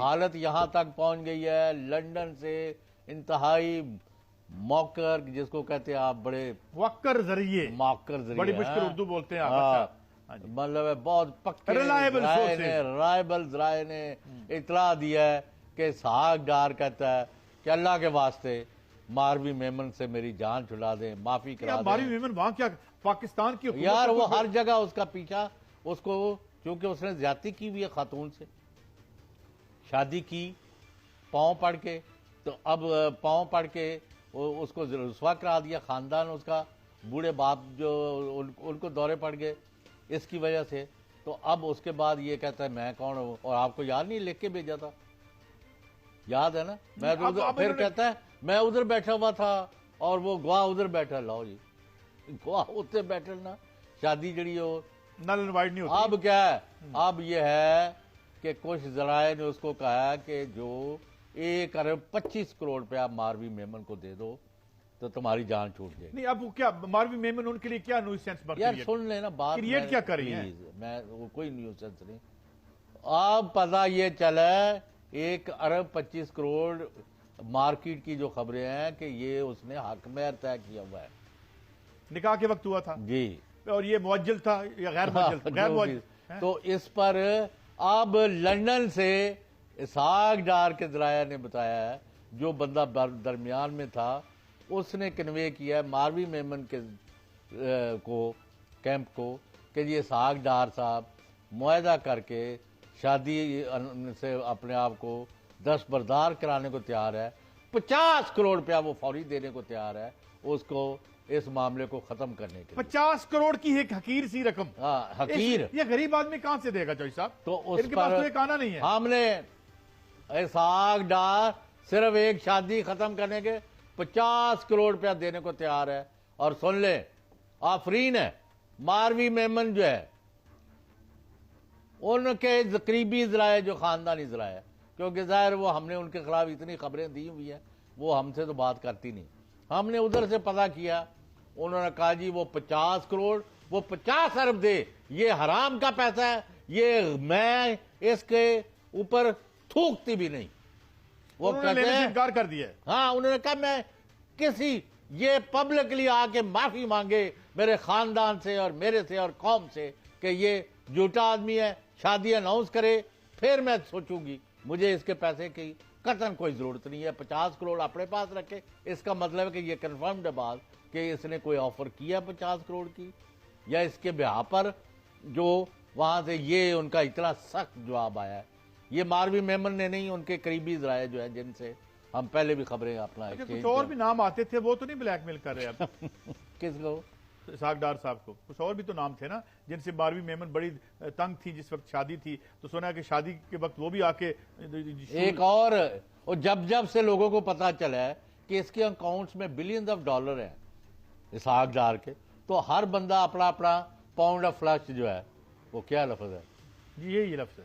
حالت یہاں تک پہنچ گئی ہے لندن سے انتہائی موکر جس کو کہتے ہیں آپ بڑے موکر ذریعے موکر ذریعے بڑی مشکل اردو بولتے ہیں آپ مطلب ہے بہت پکے رائبل ذرائع نے اطلاع دیا ہے کہ اسحاق ڈار کہتا ہے کہ اللہ کے واسطے ماروی میمن سے میری جان چھڑا دیں معافی کرا دیں. ماروی میمن وہاں کیا پاکستان کی یار وہ ہر جگہ اس کا پیچھا اس کو چونکہ اس نے زیادتی کی ہوئی ہے خاتون سے شادی کی پاؤں پڑ کے تو اب پاؤں پڑ کے اس کو رسوا کرا دیا خاندان اس کا بوڑھے باپ جو ان کو دورے پڑ گئے اس کی وجہ سے تو اب اس کے بعد یہ کہتا ہے میں کون ہوں اور آپ کو یاد نہیں لکھ کے بھیجا تھا یاد ہے نا میں پھر کہتا ہے میں ادھر بیٹھا ہوا تھا اور وہ گواہ ادھر بیٹھا لاؤ جی گواہ اتنے بیٹھے نا شادی جڑی ہو نل انوائٹ نہیں ہوتی. اب کیا ہے اب یہ ہے کہ کچھ ذرائع نے اس کو کہا کہ جو 1.25 کروڑ روپیہ ماروی میمن کو دے دو تو تمہاری جان چھوٹ جائے. نہیں اب کیا ماروی میمن ان کے لیے کیا نیوسینس بن یار سن لینا بات کریٹ کیا کر رہی ہیں میں کوئی نیوسینس نہیں. اب پتہ یہ چلا 1.25 کروڑ مارکیٹ کی جو خبریں ہیں کہ یہ اس نے حق مہر طے کیا ہوا ہے نکاح کے وقت ہوا تھا جی اور یہ معجل تھا یا غیر معجل غیر معجل تو اس پر اب لندن سے اسحاق ڈار کے ذرائع نے بتایا ہے جو بندہ درمیان میں تھا اس نے کنوے کیا ہے ماروی میمن کے کو کیمپ کو کہ یہ اسحاق ڈار صاحب معاہدہ کر کے شادی سے اپنے آپ کو دستبردار کرانے کو تیار ہے 50 کروڑ روپیہ وہ فوری دینے کو تیار ہے اس کو اس معاملے کو ختم کرنے کے 50 کروڑ کی ایک حقیر سی رقم. حقیر یہ غریب آدمی کہاں سے دے گا چوہی صاحب تو ان کے پاس تو ایک آنا نہیں ہے. ہم نے اسحاق ڈار صرف ایک شادی ختم کرنے کے 50 کروڑ روپیہ دینے کو تیار ہے. اور سن لیں آفرین ہے ماروی میمن جو ہے ان کے قریبی ذرائع جو خاندانی ذرائع کیونکہ ظاہر وہ ہم نے ان کے خلاف اتنی خبریں دی ہوئی ہیں وہ ہم سے تو بات کرتی نہیں. ہم نے ادھر سے پتہ کیا انہوں نے کہا جی وہ 50 کروڑ وہ 50 ارب دے یہ حرام کا پیسہ ہے یہ میں اس کے اوپر تھوکتی بھی نہیں. وہ کہتے ہیں انکار کر دیا. ہاں انہوں نے کہا میں کسی یہ پبلکلی آ کے معافی مانگے میرے خاندان سے اور میرے سے اور قوم سے کہ یہ جھوٹا آدمی ہے شادی اناؤنس کرے پھر میں سوچوں گی مجھے اس کے پیسے کی قطعاً کوئی ضرورت نہیں ہے. 50 کروڑ اپنے پاس رکھے اس کا مطلب ہے کہ یہ کنفرمڈ ہے بات کہ اس نے کوئی آفر کیا 50 کروڑ کی یا اس کے بہا پر جو وہاں سے یہ ان کا اتنا سخت جواب آیا ہے. یہ ماروی میمن نے نہیں ان کے قریبی ذرائع جو ہیں جن سے ہم پہلے بھی خبریں اپنا کچھ اور بھی نام آتے تھے وہ تو نہیں بلیک میل کر رہے اب کس کو اسحاق ڈار صاحب کو کچھ اور بھی تو نام تھے نا جن سے ماروی میمن بڑی تنگ تھی جس وقت شادی تھی تو سنا کہ شادی کے وقت وہ بھی آ کے ایک اور جب سے لوگوں کو پتا چلا ہے کہ اس کے اکاؤنٹس میں بلینز آف ڈالر ہیں اسحاق ڈار کے تو ہر بندہ اپنا اپنا پاؤنڈ آف فلیش جو ہے وہ کیا لفظ ہے جی یہی لفظ ہے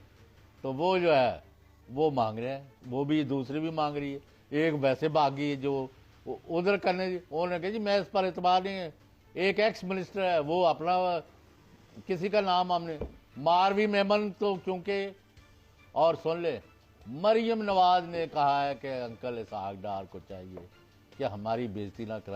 تو وہ جو ہے وہ مانگ رہے ہیں وہ بھی دوسری بھی مانگ رہی ہے. ایک ویسے باغی جو ادھر کرنے انہوں نے کہا جی میں اس پر اعتبار نہیں ہے. ایک ایکس منسٹر ہے وہ اپنا کسی کا نام ہم نے ماروی میمن تو چونکہ اور سن لے مریم نواز نے کہا ہے کہ انکل اسحاق ڈار کو چاہیے کہ ہماری بےزتی نہ کرائیں